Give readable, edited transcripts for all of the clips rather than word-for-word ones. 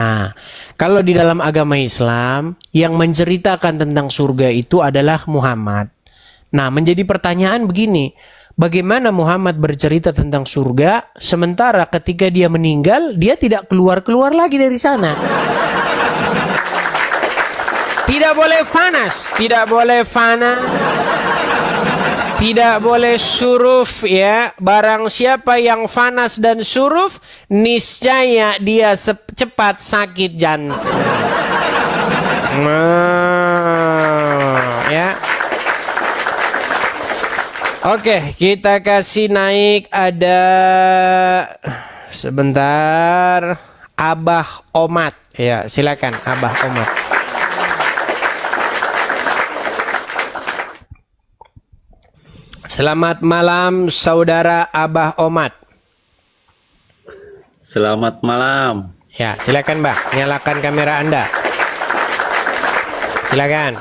Nah, kalau di dalam agama Islam yang menceritakan tentang surga itu adalah Muhammad. Nah, menjadi pertanyaan begini, bagaimana Muhammad bercerita tentang surga sementara ketika dia meninggal dia tidak keluar-keluar lagi dari sana? Tidak boleh fanas, tidak boleh fana, tidak boleh suruf ya. Barang siapa yang fanas dan suruf, niscaya dia cepat sakit jantung. Ya. Oke, kita kasih naik ada sebentar Abah Omat. Ya, silakan Abah Omat. Selamat malam saudara Abah Omat. Selamat malam. Ya, silakan Mbah, nyalakan kamera Anda. Silakan.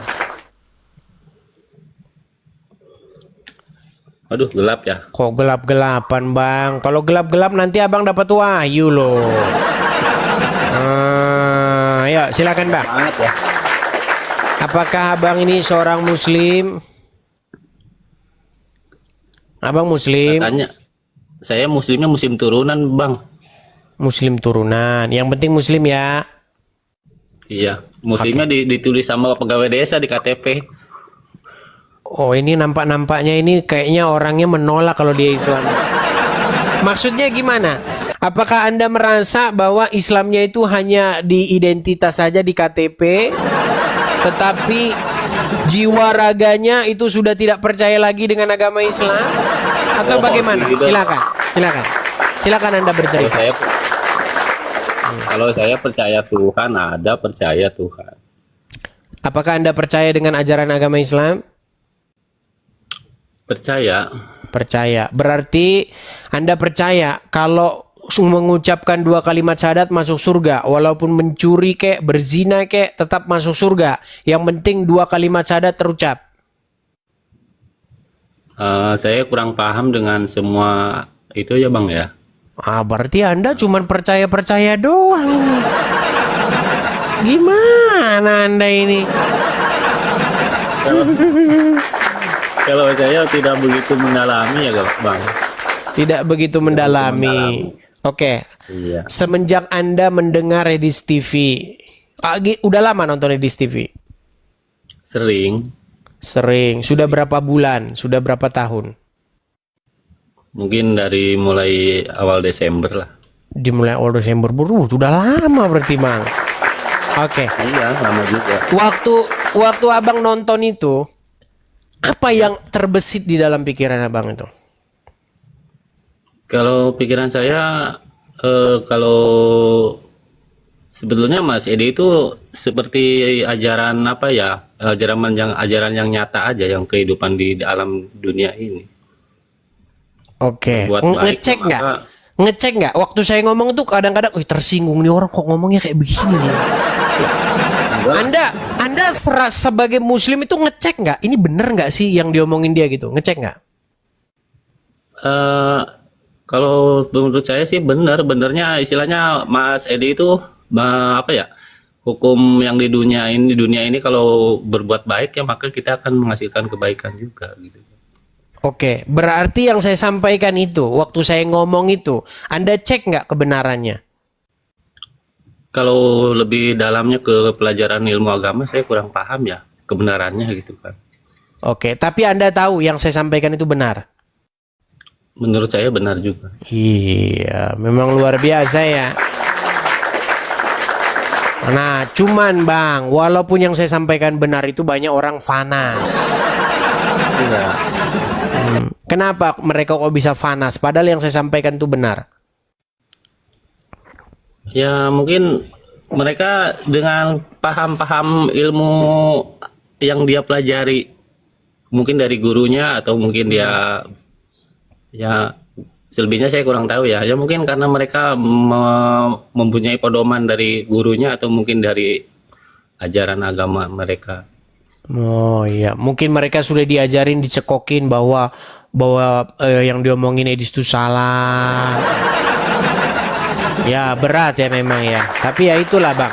Aduh, gelap ya. Kok gelap-gelapan Bang? Kalau gelap-gelap nanti Abang dapat wahyu loh. Ayo, silakan Bang. Banget ya. Apakah Abang ini seorang Muslim? Abang Muslim? Katanya, saya Muslimnya Muslim turunan, Bang. Muslim turunan. Yang penting Muslim ya. Iya, Muslimnya ditulis sama pegawai desa di KTP. Oh, ini nampak-nampaknya ini kayaknya orangnya menolak kalau dia Islam. Maksudnya gimana? Apakah Anda merasa bahwa Islamnya itu hanya di identitas saja di KTP, tetapi jiwa raganya itu sudah tidak percaya lagi dengan agama Islam? Atau bagaimana? Silakan, silakan. Silakan Anda bercerita. Kalau saya percaya Tuhan, ada percaya Tuhan. Apakah Anda percaya dengan ajaran agama Islam? Percaya. Percaya. Berarti Anda percaya kalau mengucapkan 2 kalimat syahadat masuk surga, walaupun mencuri kek, berzina kek, tetap masuk surga. Yang penting 2 kalimat syahadat terucap. Saya kurang paham dengan semua itu ya, Bang ya. Berarti Anda cuma percaya-percaya doang ini. Gimana Anda ini? Kalau saya tidak begitu mendalami ya, Bang. Tidak begitu mendalami. Oke. Iya. Semenjak Anda mendengar Redis TV, udah lama nonton Redis TV? Sering. Sering. Sudah berapa bulan? Sudah berapa tahun? Mungkin dari mulai awal Desember lah. Dimulai awal Desember, sudah lama berarti Bang. Oke. Iya, lama juga. Waktu Abang nonton itu, apa yang terbesit di dalam pikiran Abang itu? Kalau pikiran saya, kalau sebetulnya Mas Edi itu seperti ajaran apa ya, ajaran yang nyata aja, yang kehidupan di alam dunia ini. Oke, Buat baik, ngecek nggak? maka- Ngecek nggak? Waktu saya ngomong tuh kadang-kadang, tersinggung nih orang kok ngomongnya kayak begini nih. Anda sebagai Muslim itu ngecek nggak? Ini bener nggak sih yang diomongin dia gitu? Ngecek nggak? Kalau menurut saya sih benernya istilahnya Mas Edi itu apa ya, hukum yang di dunia ini kalau berbuat baik ya maka kita akan menghasilkan kebaikan juga gitu. Oke, berarti yang saya sampaikan itu, waktu saya ngomong itu, Anda cek nggak kebenarannya? Kalau lebih dalamnya ke pelajaran ilmu agama saya kurang paham ya kebenarannya gitu kan. Oke, tapi Anda tahu yang saya sampaikan itu benar? Menurut saya benar juga. Iya, memang luar biasa ya. Nah, cuman Bang, walaupun yang saya sampaikan benar itu banyak orang fanas. Iya. Kenapa mereka kok bisa fanas? Padahal yang saya sampaikan itu benar. Ya mungkin mereka dengan paham-paham ilmu yang dia pelajari, mungkin dari gurunya atau mungkin dia, ya selebihnya saya kurang tahu ya. Ya mungkin karena mereka mempunyai pedoman dari gurunya atau mungkin dari ajaran agama mereka. Oh iya, mungkin mereka sudah diajarin, dicekokin bahwa yang diomongin Edis itu salah. Ya berat ya memang ya. Tapi ya itulah Bang.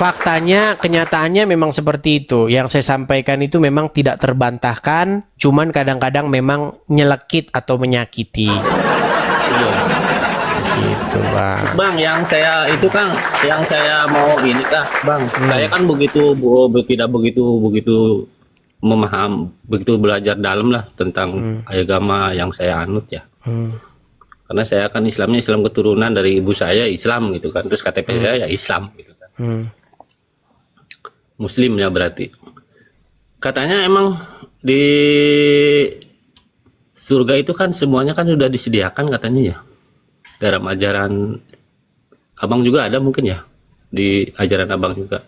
Faktanya, kenyataannya memang seperti itu. Yang saya sampaikan itu memang tidak terbantahkan, cuman kadang-kadang memang nyelekit atau menyakiti. Iya. Gitu Bang. Bang, yang saya itu kan, yang saya mau ini kah, Bang. Saya kan tidak begitu begitu belajar dalam lah tentang agama yang saya anut ya. Karena saya kan Islam keturunan dari ibu saya Islam gitu kan, terus KTP saya ya Islam gitu kan. Muslim ya berarti. Katanya emang di surga itu kan semuanya kan sudah disediakan katanya ya. Dalam ajaran Abang juga ada mungkin ya, di ajaran Abang juga.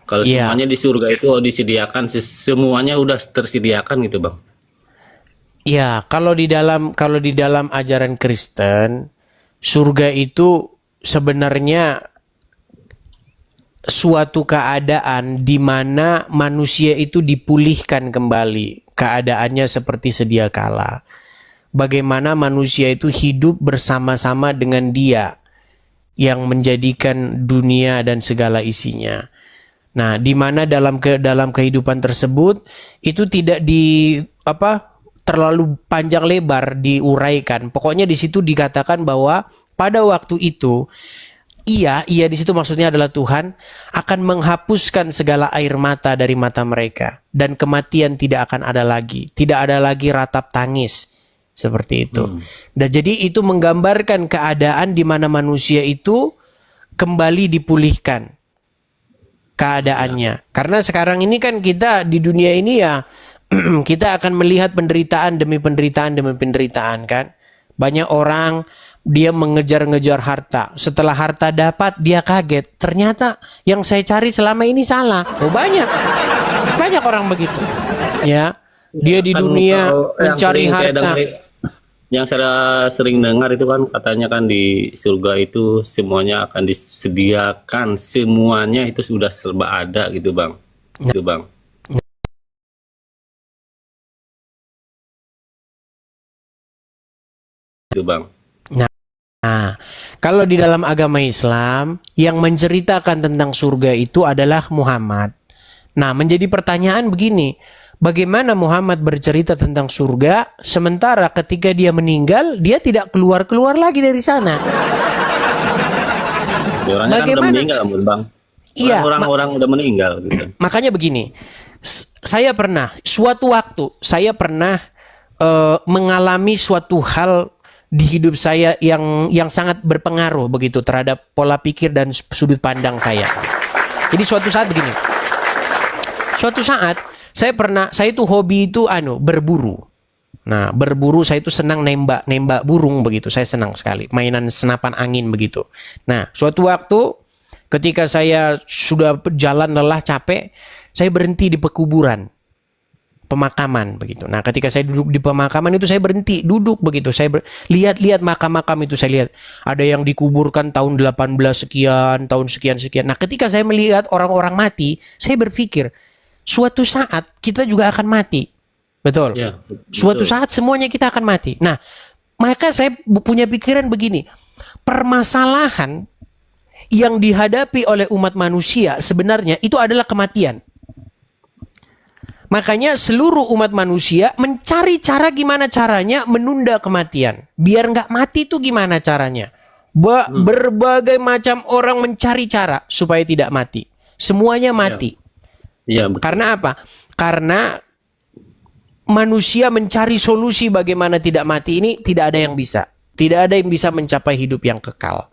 Kalau Iya. semuanya di surga itu disediakan, semuanya udah tersediakan gitu Bang. Ya, kalau di dalam ajaran Kristen, surga itu sebenarnya suatu keadaan di mana manusia itu dipulihkan kembali keadaannya seperti sedia kala. Bagaimana manusia itu hidup bersama-sama dengan Dia yang menjadikan dunia dan segala isinya. Nah, di mana dalam kehidupan tersebut itu tidak terlalu panjang lebar diuraikan. Pokoknya di situ dikatakan bahwa pada waktu itu ia di situ maksudnya adalah Tuhan akan menghapuskan segala air mata dari mata mereka dan kematian tidak akan ada lagi. Tidak ada lagi ratap tangis. Seperti itu. Dan jadi itu menggambarkan keadaan di mana manusia itu kembali dipulihkan keadaannya. Karena sekarang ini kan kita di dunia ini ya kita akan melihat penderitaan demi penderitaan kan. Banyak orang dia mengejar-ngejar harta. Setelah harta dapat dia kaget. Ternyata yang saya cari selama ini salah. Oh banyak orang begitu. Ya. Dia di dunia mencari harta. Yang saya sering dengar itu kan katanya kan di surga itu semuanya akan disediakan, semuanya itu sudah serba ada gitu Bang. Gitu Bang. Gitu Bang. Nah, kalau di dalam agama Islam yang menceritakan tentang surga itu adalah Muhammad. Nah, menjadi pertanyaan begini, bagaimana Muhammad bercerita tentang surga sementara ketika dia meninggal dia tidak keluar lagi dari sana? Orangnya kan udah meninggal Bang. Iya, Orang-orang udah meninggal gitu. Makanya begini, saya pernah mengalami suatu hal di hidup saya yang sangat berpengaruh begitu terhadap pola pikir dan sudut pandang saya. Jadi suatu saat begini. Suatu saat saya itu hobi itu berburu. Nah, berburu saya itu senang nembak burung begitu. Saya senang sekali mainan senapan angin begitu. Nah, suatu waktu ketika saya sudah jalan lelah capek, saya berhenti di pekuburan. Pemakaman begitu. Nah, ketika saya duduk di pemakaman itu saya berhenti duduk begitu. Saya lihat-lihat makam-makam itu, saya lihat ada yang dikuburkan tahun 18 sekian, tahun sekian. Nah, ketika saya melihat orang-orang mati, saya berpikir suatu saat kita juga akan mati. Betul. Ya, betul. Suatu saat semuanya kita akan mati. Nah, maka saya punya pikiran begini. Permasalahan yang dihadapi oleh umat manusia sebenarnya itu adalah kematian. Makanya seluruh umat manusia mencari cara gimana caranya menunda kematian. Biar nggak mati itu gimana caranya. Berbagai macam orang mencari cara supaya tidak mati. Semuanya mati. Iya, betul. Karena apa? Karena manusia mencari solusi bagaimana tidak mati ini tidak ada yang bisa. Tidak ada yang bisa mencapai hidup yang kekal.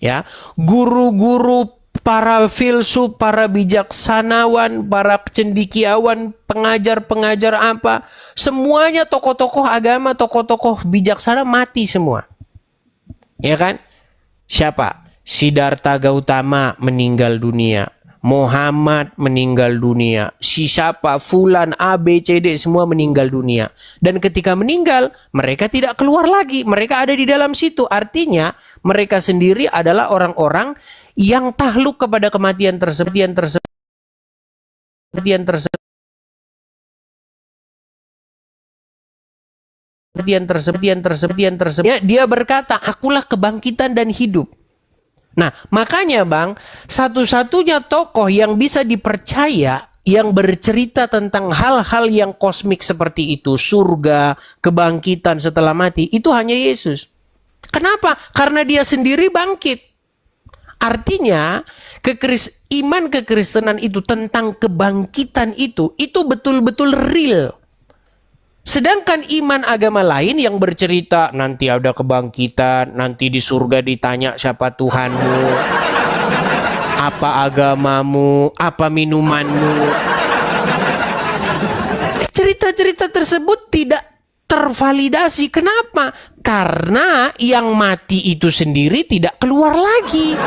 Ya, guru-guru, para filsuf, para bijaksanawan, para cendekiawan, pengajar-pengajar apa, semuanya tokoh-tokoh agama, tokoh-tokoh bijaksana mati semua. Ya kan? Siapa? Siddhartha Gautama meninggal dunia. Muhammad meninggal dunia. Si siapa? Fulan, A, B, C, D semua meninggal dunia. Dan ketika meninggal, mereka tidak keluar lagi. Mereka ada di dalam situ. Artinya, mereka sendiri adalah orang-orang yang takluk kepada kematian tersebut. Ya, dia berkata, akulah kebangkitan dan hidup. Nah, makanya Bang, satu-satunya tokoh yang bisa dipercaya yang bercerita tentang hal-hal yang kosmik seperti itu, surga, kebangkitan setelah mati, itu hanya Yesus. Kenapa? Karena dia sendiri bangkit. Artinya, iman kekristenan itu tentang kebangkitan itu betul-betul real. Sedangkan iman agama lain yang bercerita nanti ada kebangkitan, nanti di surga ditanya siapa Tuhanmu, apa agamamu, apa minumanmu. Cerita-cerita tersebut tidak tervalidasi. Kenapa? Karena yang mati itu sendiri tidak keluar lagi.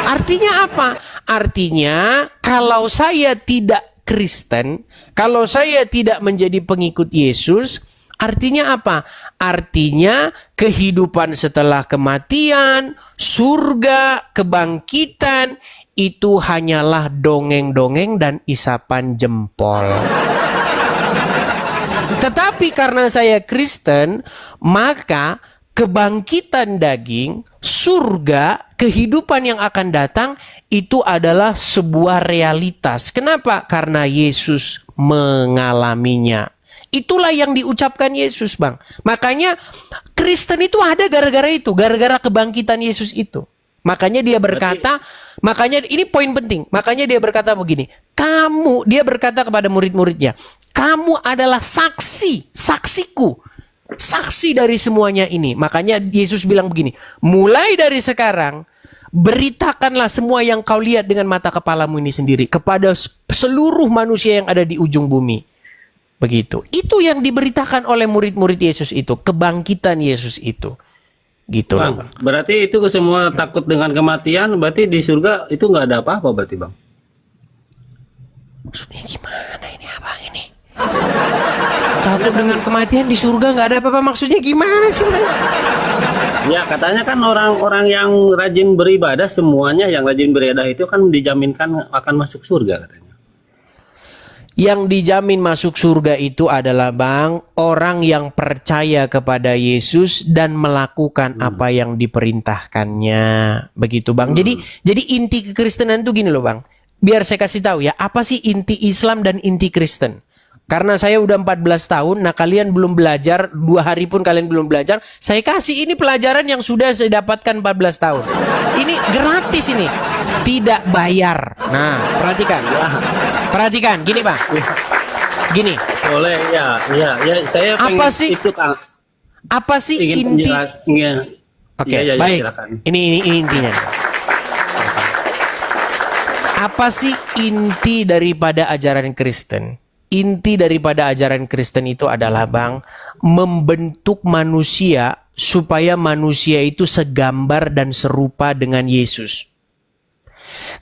Artinya apa? Artinya kalau saya tidak Kristen, kalau saya tidak menjadi pengikut Yesus, artinya apa? Artinya kehidupan setelah kematian, surga, kebangkitan, itu hanyalah dongeng-dongeng dan isapan jempol. Tetapi karena saya Kristen, maka kebangkitan daging, surga, kehidupan yang akan datang itu adalah sebuah realitas. Kenapa? Karena Yesus mengalaminya. Itulah yang diucapkan Yesus, Bang. Makanya Kristen itu ada gara-gara itu, gara-gara kebangkitan Yesus itu. Makanya dia berkata, makanya ini poin penting. Makanya dia berkata begini, dia berkata kepada murid-muridnya, kamu adalah saksiku. Saksi dari semuanya ini. Makanya Yesus bilang begini, mulai dari sekarang beritakanlah semua yang kau lihat dengan mata kepalamu ini sendiri kepada seluruh manusia yang ada di ujung bumi. Begitu. Itu yang diberitakan oleh murid-murid Yesus itu, kebangkitan Yesus itu. Gitu, Bang. Berarti itu semua takut dengan kematian, berarti di surga itu nggak ada apa-apa berarti, Bang. Maksudnya gimana ini Abang ini? Takut dengan kematian di surga nggak ada apa-apa, maksudnya gimana sih? Ya katanya kan orang-orang yang rajin beribadah, semuanya yang rajin beribadah itu kan dijaminkan akan masuk surga katanya. Yang dijamin masuk surga itu adalah Bang, orang yang percaya kepada Yesus dan melakukan apa yang diperintahkannya. Begitu Bang. Jadi inti kekristenan itu gini loh Bang. Biar saya kasih tahu ya, apa sih inti Islam dan inti Kristen? Karena saya udah 14 tahun, nah kalian belum belajar, 2 hari pun kalian belum belajar, saya kasih ini pelajaran yang sudah saya dapatkan 14 tahun. Ini gratis ini, tidak bayar. Nah, perhatikan. Perhatikan, gini Bang. Gini. Boleh, ya, saya pengen Apa sih? ikut. Apa sih inti? Oke, baik. Silakan. Ini intinya. Apa sih inti daripada ajaran Kristen? Inti daripada ajaran Kristen itu adalah Bang, membentuk manusia supaya manusia itu segambar dan serupa dengan Yesus.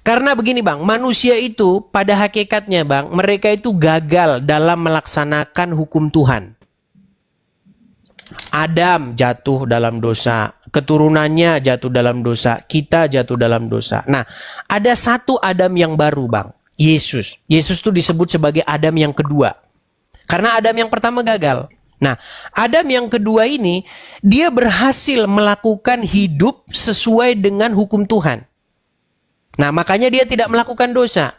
Karena begini Bang, manusia itu pada hakikatnya Bang, mereka itu gagal dalam melaksanakan hukum Tuhan. Adam jatuh dalam dosa, keturunannya jatuh dalam dosa, kita jatuh dalam dosa. Nah, ada satu Adam yang baru Bang, Yesus. Yesus itu disebut sebagai Adam yang kedua. Karena Adam yang pertama gagal. Nah, Adam yang kedua ini, dia berhasil melakukan hidup sesuai dengan hukum Tuhan. Nah, makanya dia tidak melakukan dosa.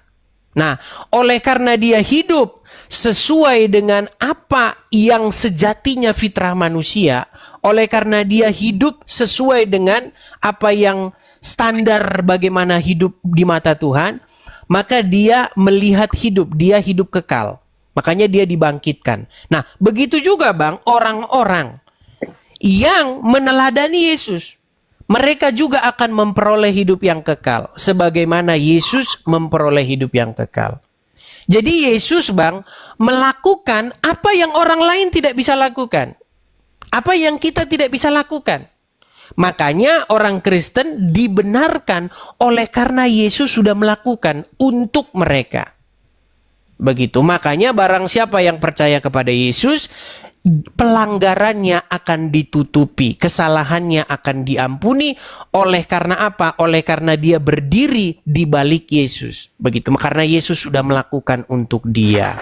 Nah, oleh karena dia hidup sesuai dengan apa yang sejatinya fitrah manusia, oleh karena dia hidup sesuai dengan apa yang standar bagaimana hidup di mata Tuhan, maka dia melihat hidup, dia hidup kekal. Makanya dia dibangkitkan. Nah, begitu juga Bang, orang-orang yang meneladani Yesus, mereka juga akan memperoleh hidup yang kekal. Sebagaimana Yesus memperoleh hidup yang kekal. Jadi Yesus Bang, melakukan apa yang orang lain tidak bisa lakukan. Apa yang kita tidak bisa lakukan. Makanya orang Kristen dibenarkan oleh karena Yesus sudah melakukan untuk mereka. Begitu, makanya barang siapa yang percaya kepada Yesus, pelanggarannya akan ditutupi, kesalahannya akan diampuni. Oleh karena apa? Oleh karena dia berdiri di balik Yesus. Begitu, karena Yesus sudah melakukan untuk dia.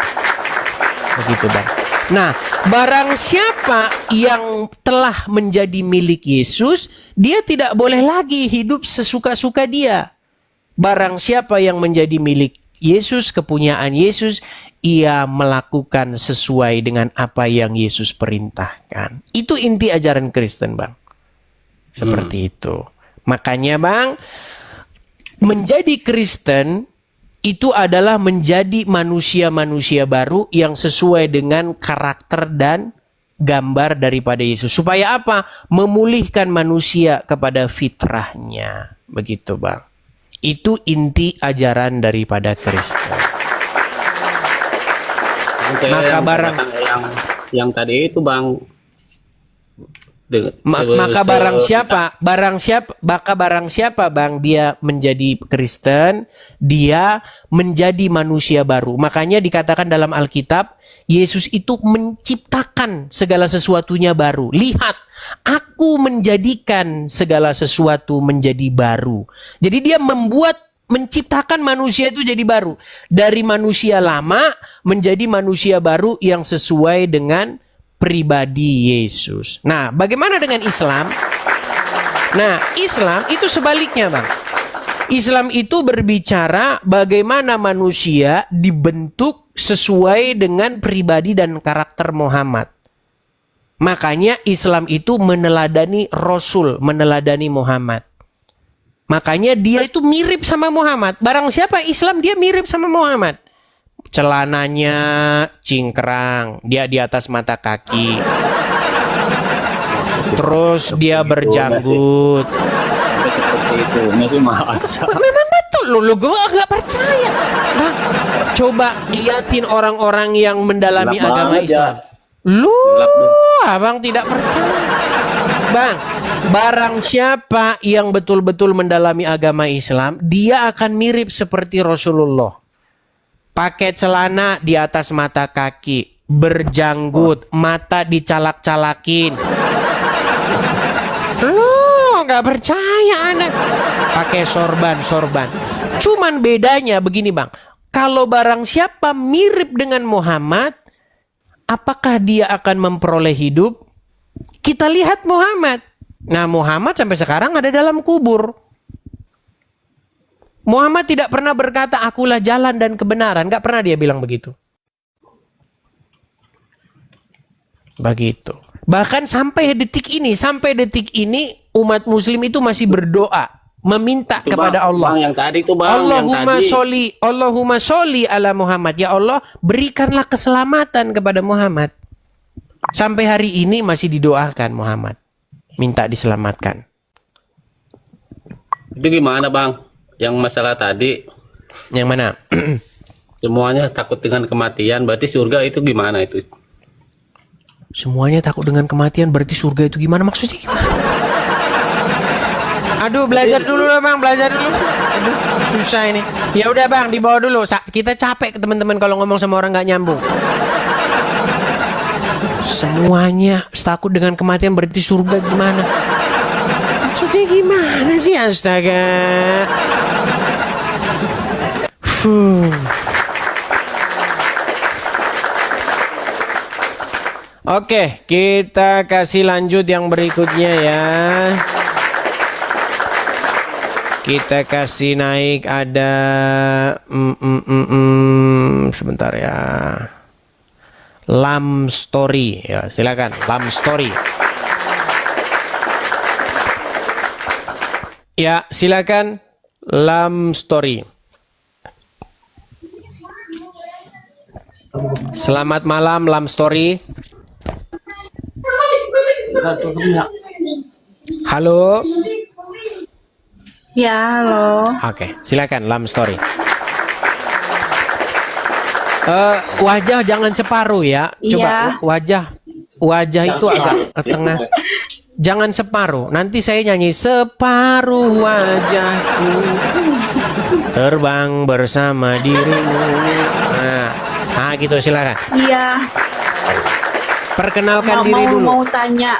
Begitu Bang. Nah, barang siapa yang telah menjadi milik Yesus, dia tidak boleh lagi hidup sesuka-suka dia. Barang siapa yang menjadi milik Yesus, kepunyaan Yesus, ia melakukan sesuai dengan apa yang Yesus perintahkan. Itu inti ajaran Kristen, Bang. Seperti itu. Makanya, Bang, menjadi Kristen itu adalah menjadi manusia-manusia baru yang sesuai dengan karakter dan gambar daripada Yesus. Supaya apa? Memulihkan manusia kepada fitrahnya. Begitu, Bang. Itu inti ajaran daripada Kristen. Maka yang tadi itu, Bang, maka barang siapa Bang dia menjadi Kristen, dia menjadi manusia baru. Makanya dikatakan dalam Alkitab, Yesus itu menciptakan segala sesuatunya baru. Lihat, aku menjadikan segala sesuatu menjadi baru. Jadi dia menciptakan manusia itu jadi baru. Dari manusia lama menjadi manusia baru yang sesuai dengan pribadi Yesus. Nah, bagaimana dengan Islam? Nah, Islam itu sebaliknya, Bang. Islam itu berbicara bagaimana manusia dibentuk sesuai dengan pribadi dan karakter Muhammad. Makanya Islam itu meneladani Rasul, meneladani Muhammad. Makanya dia itu mirip sama Muhammad. Barang siapa Islam, dia mirip sama Muhammad. Celananya cingkrang, dia di atas mata kaki. Terus dia berjanggut. seperti itu. Memang betul lu gue agak percaya. Bang, coba liatin orang-orang yang mendalami agama Islam. Lu abang tidak percaya. Bang, barang siapa yang betul-betul mendalami agama Islam, dia akan mirip seperti Rasulullah. Pakai celana di atas mata kaki, berjanggut, mata dicalak-calakin. Lu nggak percaya Anda? Pakai sorban. Cuman bedanya begini, Bang. Kalau barang siapa mirip dengan Muhammad, apakah dia akan memperoleh hidup? Kita lihat Muhammad. Nah, Muhammad sampai sekarang ada dalam kubur. Muhammad tidak pernah berkata, akulah jalan dan kebenaran. Gak pernah dia bilang begitu. Begitu. Bahkan sampai detik ini umat muslim itu masih berdoa. Meminta itu kepada Allah. Bang, yang tadi itu, Bang. Allahumma sholli ala Muhammad. Ya Allah, berikanlah keselamatan kepada Muhammad. Sampai hari ini masih didoakan Muhammad. Minta diselamatkan. Itu gimana, Bang? Yang masalah tadi, yang mana? semuanya takut dengan kematian, berarti surga itu gimana itu? Semuanya takut dengan kematian, berarti surga itu gimana? Maksudnya gimana? Aduh, belajar dulu lah, Bang, belajar dulu. Aduh, susah ini. Ya udah, Bang, dibawa dulu. Kita capek teman-teman kalau ngomong sama orang nggak nyambung. Semuanya takut dengan kematian, berarti surga gimana? Maksudnya gimana sih, astaga? Oke, kita kasih lanjut yang berikutnya ya. Kita kasih naik ada sebentar ya. Lam Story ya, silakan Lam Story. Ya, silakan Lam Story. Selamat malam Lam Story. Halo. Ya, halo. Oke, silakan Lam Story. Wajah jangan separuh ya. Coba wajah itu agak ke tengah. Jangan separuh. Nanti saya nyanyi separuh wajahku terbang bersama dirimu. Nah, gitu silakan. Iya. Perkenalkan diri dulu. Mau tanya.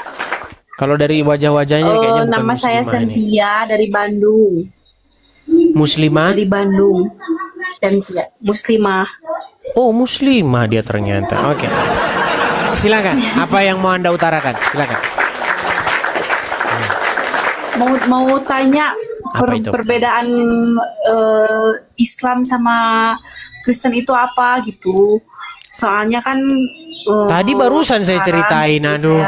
Kalau dari wajah-wajahnya kayaknya bukan nama saya muslimah ini. Cynthia dari Bandung. Muslimah? Dari Bandung. Cynthia, muslimah. Oh, muslimah dia ternyata. Oke. Silakan. Apa yang mau Anda utarakan? Silakan. Mau tanya Apa itu? perbedaan Islam sama Kristen itu apa gitu. Soalnya kan Tadi barusan saya sekarang ceritain, gitu aduh.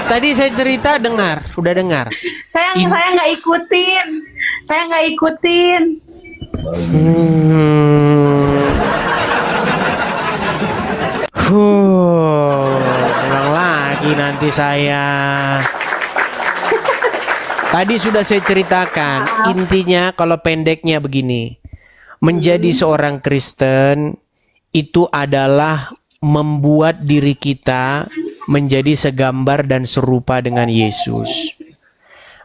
Tadi saya cerita udah dengar. saya nggak ikutin. Saya nggak ikutin. Ulang lagi nanti saya. Tadi sudah saya ceritakan, intinya kalau pendeknya begini. Menjadi seorang Kristen itu adalah membuat diri kita menjadi segambar dan serupa dengan Yesus.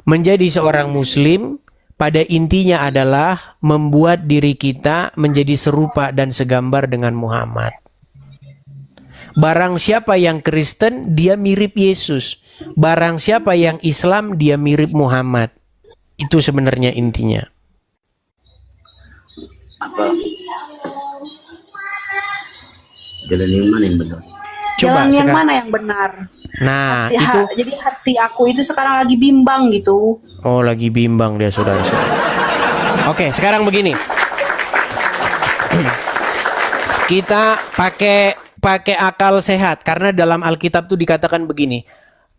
Menjadi seorang Muslim pada intinya adalah membuat diri kita menjadi serupa dan segambar dengan Muhammad. Barang siapa yang Kristen, dia mirip Yesus. Barang siapa yang Islam, dia mirip Muhammad. Itu sebenarnya intinya. Jalan yang mana yang benar? Coba Jalan yang sekarang. mana yang benar? Nah, Hati- itu. Jadi hati aku itu sekarang lagi bimbang gitu. Oh, lagi bimbang dia, saudara-saudara. Oke, sekarang begini. Kita pakai akal sehat, karena dalam Alkitab tuh dikatakan begini.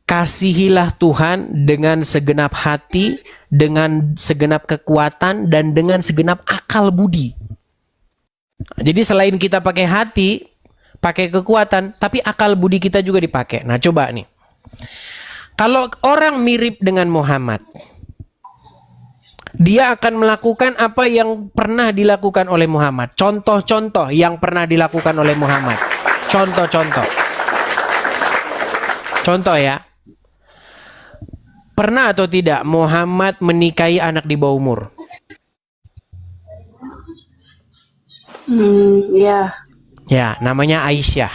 Kasihilah Tuhan dengan segenap hati, dengan segenap kekuatan, dan dengan segenap akal budi. Jadi selain kita pakai hati, pakai kekuatan, tapi akal budi kita juga dipakai. Nah, coba nih. Kalau orang mirip dengan Muhammad, dia akan melakukan apa yang pernah dilakukan oleh Muhammad. Contoh-contoh yang pernah dilakukan oleh Muhammad. Contoh-contoh. Contoh ya. Pernah atau tidak Muhammad menikahi anak di bawah umur? Ya. Ya, namanya Aisyah.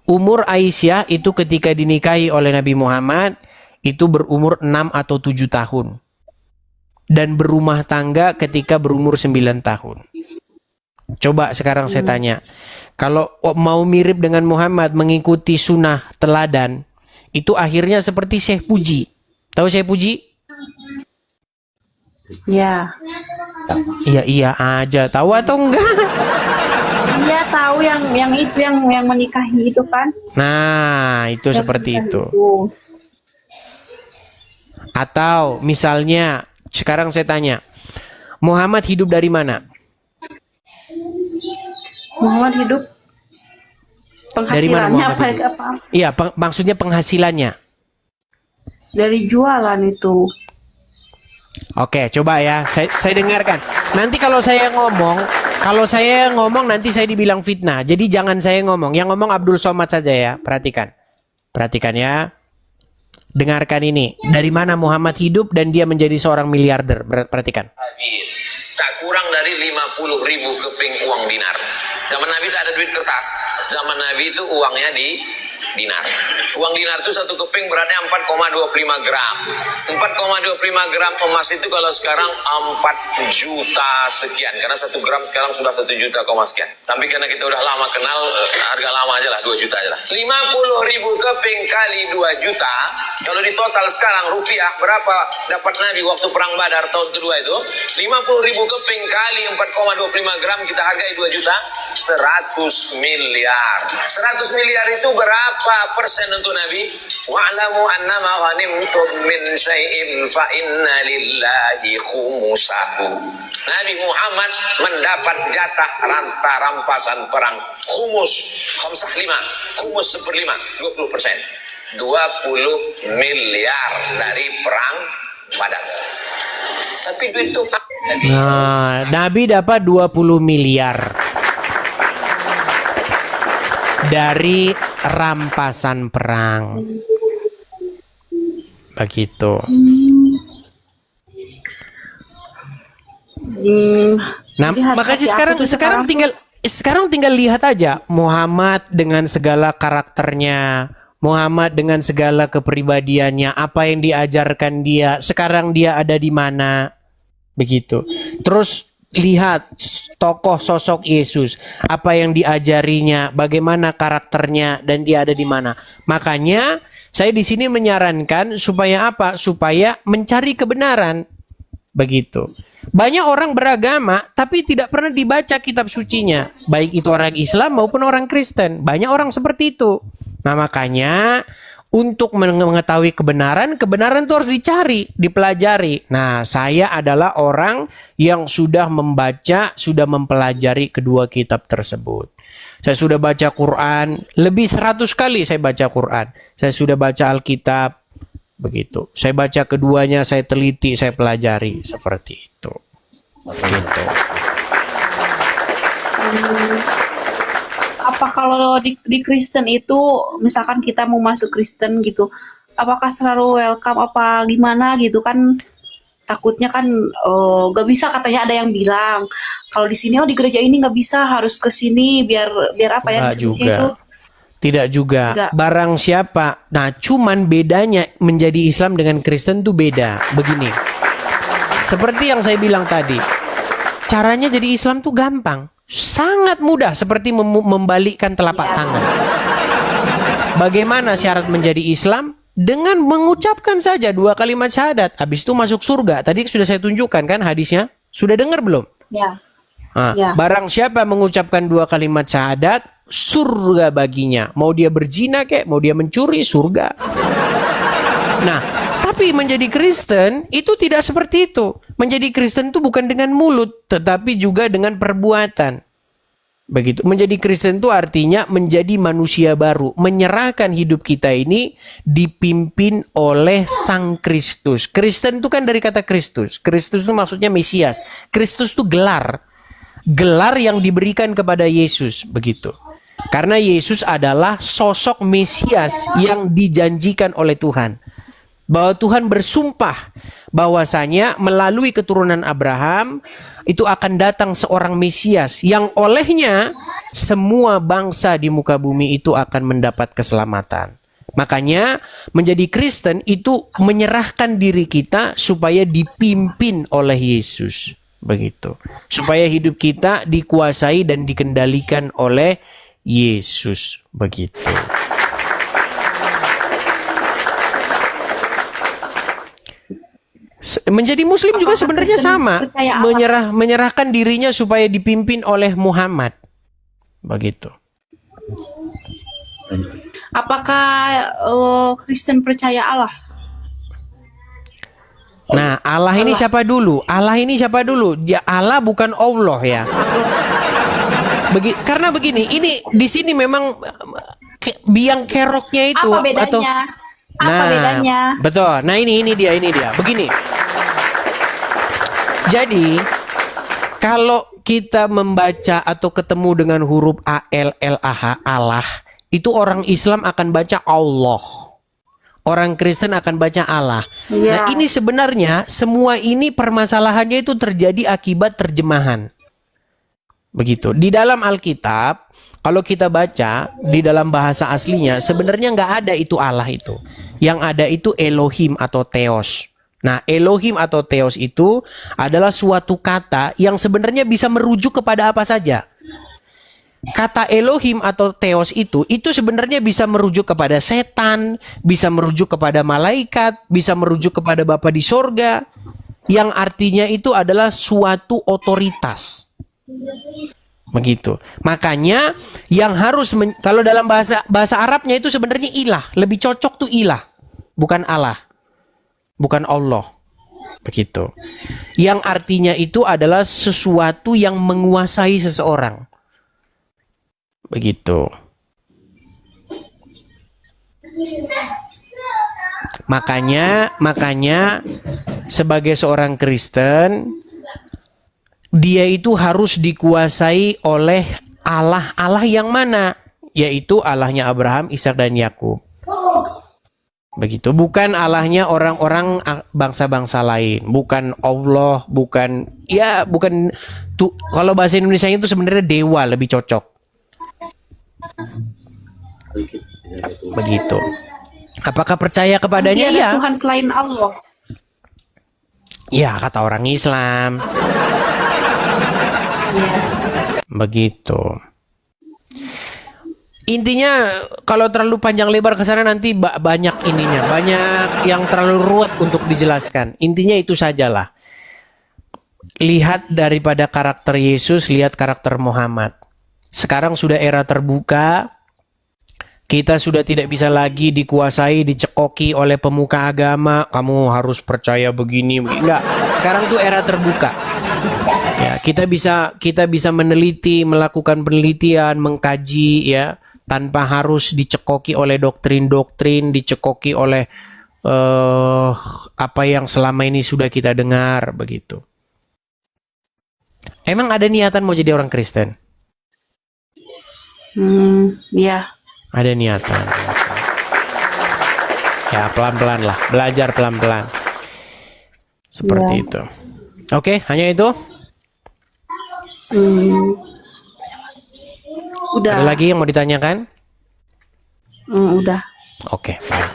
Umur Aisyah itu ketika dinikahi oleh Nabi Muhammad itu berumur 6 atau 7 tahun. Dan berumah tangga ketika berumur 9 tahun. Coba sekarang saya tanya. Kalau mau mirip dengan Muhammad, mengikuti sunnah teladan, itu akhirnya seperti Syekh Puji. Tahu Syekh Puji? Ya. Iya aja. Tahu atau enggak? Iya tahu yang itu yang menikahi itu kan. Nah, itu seperti Yang itu. menikahi Atau misalnya, sekarang saya tanya, Muhammad hidup dari mana? Muhammad hidup Dari mana penghasilannya Muhammad hidup? apa? Iya, maksudnya penghasilannya. Dari jualan itu. Oke, coba ya, saya dengarkan. Nanti kalau saya ngomong nanti saya dibilang fitnah. Jadi jangan saya ngomong. Yang ngomong Abdul Somad saja ya. Perhatikan ya. Dengarkan ini. Dari mana Muhammad hidup dan dia menjadi seorang miliarder? Perhatikan. Tak kurang dari 50.000 keping uang dinar. Zaman Nabi tak ada duit kertas. Zaman Nabi itu uangnya di dinar. Uang dinar itu satu keping beratnya 4,25 gram. 4,25 gram emas itu kalau sekarang 4 juta sekian. Karena 1 gram sekarang sudah 1 juta sekian. Tapi karena kita udah lama kenal, harga lama aja lah, 2 juta aja lah. 50.000 keping kali 2 juta. Kalau di total sekarang rupiah berapa dapat Nabi waktu perang Badar tahun kedua itu? 50.000 keping kali 4,25 gram kita hargai 2 juta. 100 miliar. 100 miliar itu berapa persen untuk Nabi? Wa'lamu annama ghanimtum min syai'in fa inna lillahi khumusahu. Nabi Muhammad mendapat jatah rampasan perang khumus, khamsah 5, khumus 1/5, 20%. 20 miliar dari perang Badar. Tapi duit itu Nah, Nabi dapat 20 miliar dari rampasan perang. Begitu. Nah, Jadi hati makanya aku tuh sekarang tinggal lihat aja Muhammad dengan segala karakternya, Muhammad dengan segala kepribadiannya, apa yang diajarkan dia, sekarang dia ada di mana. Begitu. Terus lihat tokoh sosok Yesus, apa yang diajarinya, bagaimana karakternya, dan dia ada di mana. Makanya saya di sini menyarankan supaya apa? Supaya mencari kebenaran. Begitu. Banyak orang beragama tapi tidak pernah dibaca kitab sucinya, baik itu orang Islam maupun orang Kristen. Banyak orang seperti itu. Nah, makanya untuk mengetahui kebenaran itu harus dicari, dipelajari. Nah, saya adalah orang yang sudah membaca, sudah mempelajari kedua kitab tersebut. Saya sudah baca Quran, lebih 100 kali saya baca Quran. Saya sudah baca Alkitab, begitu. Saya baca keduanya, saya teliti, saya pelajari, seperti itu. Begitu. Apa kalau di Kristen itu, misalkan kita mau masuk Kristen gitu, apakah selalu welcome apa gimana gitu kan? Takutnya kan gak bisa, katanya ada yang bilang kalau di sini di gereja ini nggak bisa, harus ke sini biar apa ya disebutnya itu. Tidak juga. Enggak. Barang siapa. Nah, cuman bedanya menjadi Islam dengan Kristen tuh beda. Begini. Seperti yang saya bilang tadi. Caranya jadi Islam tuh gampang. Sangat mudah, seperti membalikkan telapak tangan. Bagaimana syarat menjadi Islam? Dengan mengucapkan saja 2 kalimat syahadat. Habis itu masuk surga. Tadi sudah saya tunjukkan kan hadisnya? Sudah dengar belum? Ya. Nah, Ya. barang siapa mengucapkan 2 kalimat syahadat, surga baginya. Mau dia berzina kek, mau dia mencuri, surga. Nah, tapi menjadi Kristen itu tidak seperti itu. Menjadi Kristen itu bukan dengan mulut, tetapi juga dengan perbuatan. Begitu. Menjadi Kristen itu artinya menjadi manusia baru. Menyerahkan hidup kita ini dipimpin oleh Sang Kristus. Kristen itu kan dari kata Kristus. Kristus itu maksudnya Mesias. Kristus itu gelar. Gelar yang diberikan kepada Yesus. Begitu. Karena Yesus adalah sosok Mesias yang dijanjikan oleh Tuhan. Bahwa Tuhan bersumpah bahwasanya melalui keturunan Abraham itu akan datang seorang Mesias yang olehnya semua bangsa di muka bumi itu akan mendapat keselamatan. Makanya menjadi Kristen itu menyerahkan diri kita supaya dipimpin oleh Yesus. Begitu. Supaya hidup kita dikuasai dan dikendalikan oleh Yesus. Begitu. Menjadi Muslim juga Apakah sebenarnya Kristen sama, percaya Allah? menyerahkan dirinya supaya dipimpin oleh Muhammad, begitu. Apakah Kristen percaya Allah? Nah, Allah ini siapa dulu? Allah ini siapa dulu? Dia Allah bukan Allah ya. Karena begini, ini di sini memang biang keroknya itu Apa bedanya? Apa bedanya? Betul. Nah, ini dia. Begini. Jadi, kalau kita membaca atau ketemu dengan huruf A-L-L-A-H, Allah, itu orang Islam akan baca Allah. Orang Kristen akan baca Allah. Iya. Nah, ini sebenarnya semua ini permasalahannya itu terjadi akibat terjemahan. Begitu. Di dalam Alkitab, kalau kita baca di dalam bahasa aslinya, sebenarnya nggak ada itu Allah itu. Yang ada itu Elohim atau Theos. Nah, Elohim atau Theos itu adalah suatu kata yang sebenarnya bisa merujuk kepada apa saja. Kata Elohim atau Theos itu sebenarnya bisa merujuk kepada setan, bisa merujuk kepada malaikat, bisa merujuk kepada Bapa di sorga, yang artinya itu adalah suatu otoritas. Begitu. Makanya yang harus kalau dalam bahasa Arabnya itu sebenarnya ilah, lebih cocok tuh ilah, bukan Allah. Bukan Allah. Begitu. Yang artinya itu adalah sesuatu yang menguasai seseorang. Begitu. Makanya sebagai seorang Kristen, dia itu harus dikuasai oleh Allah. Allah yang mana? Yaitu Allahnya Abraham, Ishak dan Yakub. Begitu. Bukan Allahnya orang-orang bangsa-bangsa lain. Bukan Allah, bukan tuh, kalau bahasa Indonesia itu sebenarnya dewa lebih cocok. Begitu. Apakah percaya kepadanya? Tidak ada Iya. Tuhan selain Allah. Ya, kata orang Islam. Iya. Begitu. Intinya kalau terlalu panjang lebar ke sana nanti banyak ininya, banyak yang terlalu ruwet untuk dijelaskan. Intinya itu sajalah. Lihat daripada karakter Yesus, lihat karakter Muhammad. Sekarang sudah era terbuka. Kita sudah tidak bisa lagi dikuasai, dicekoki oleh pemuka agama. Kamu harus percaya begini, begini. Enggak. Sekarang tuh era terbuka. Ya, kita bisa meneliti, melakukan penelitian, mengkaji ya, tanpa harus dicekoki oleh doktrin-doktrin, dicekoki oleh apa yang selama ini sudah kita dengar begitu. Emang ada niatan mau jadi orang Kristen? Iya. Ada niatan. Ya, pelan-pelan lah, belajar pelan-pelan. Seperti Iya. itu. Oke, hanya itu. Udah. Ada lagi yang mau ditanyakan? Udah. Oke, baik.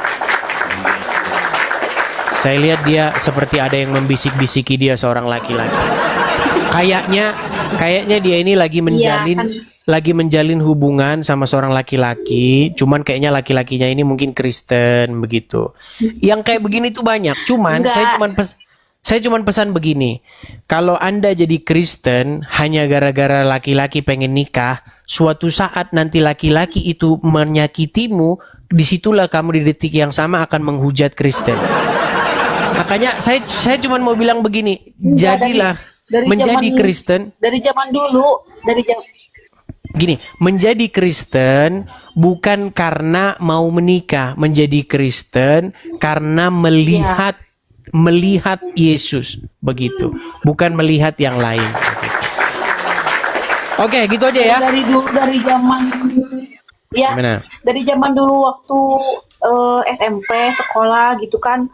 Saya lihat dia seperti ada yang membisik-bisiki dia seorang laki-laki. Kayaknya dia ini lagi menjalin hubungan sama seorang laki-laki. Cuman kayaknya laki-lakinya ini mungkin Kristen begitu. Yang kayak begini tuh banyak. Cuman Enggak. saya cuman pesan begini. Kalau Anda jadi Kristen hanya gara-gara laki-laki pengen nikah, suatu saat nanti laki-laki itu menyakitimu, disitulah kamu di detik yang sama akan menghujat Kristen. Makanya saya cuma mau bilang begini, jadilah menjadi Kristen. Dari zaman dulu, Gini, menjadi Kristen bukan karena mau menikah, menjadi Kristen karena melihat Yesus begitu, bukan melihat yang lain. Oke, gitu aja ya. dari zaman ya, Gimana? dari zaman dulu waktu SMP sekolah gitu kan.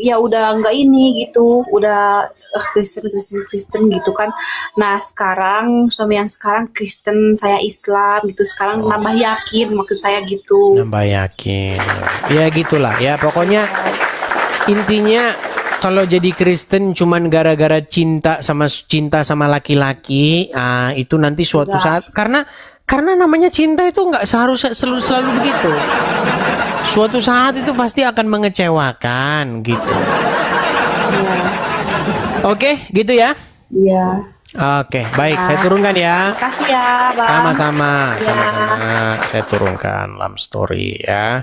Ya udah nggak ini gitu, udah Kristen gitu kan. Nah sekarang suami yang sekarang Kristen, saya Islam gitu. Sekarang nambah yakin maksud saya gitu. Nambah yakin. Ya gitulah ya, pokoknya intinya kalau jadi Kristen cuman gara-gara cinta sama laki-laki, itu nanti suatu saat karena namanya cinta itu nggak seharusnya selalu begitu. Suatu saat itu pasti akan mengecewakan gitu. Oke, gitu ya. Iya. Oke, baik, saya turunkan ya. Makasih ya, Bang. Sama-sama, Ya. sama-sama. Saya turunkan dalam story ya.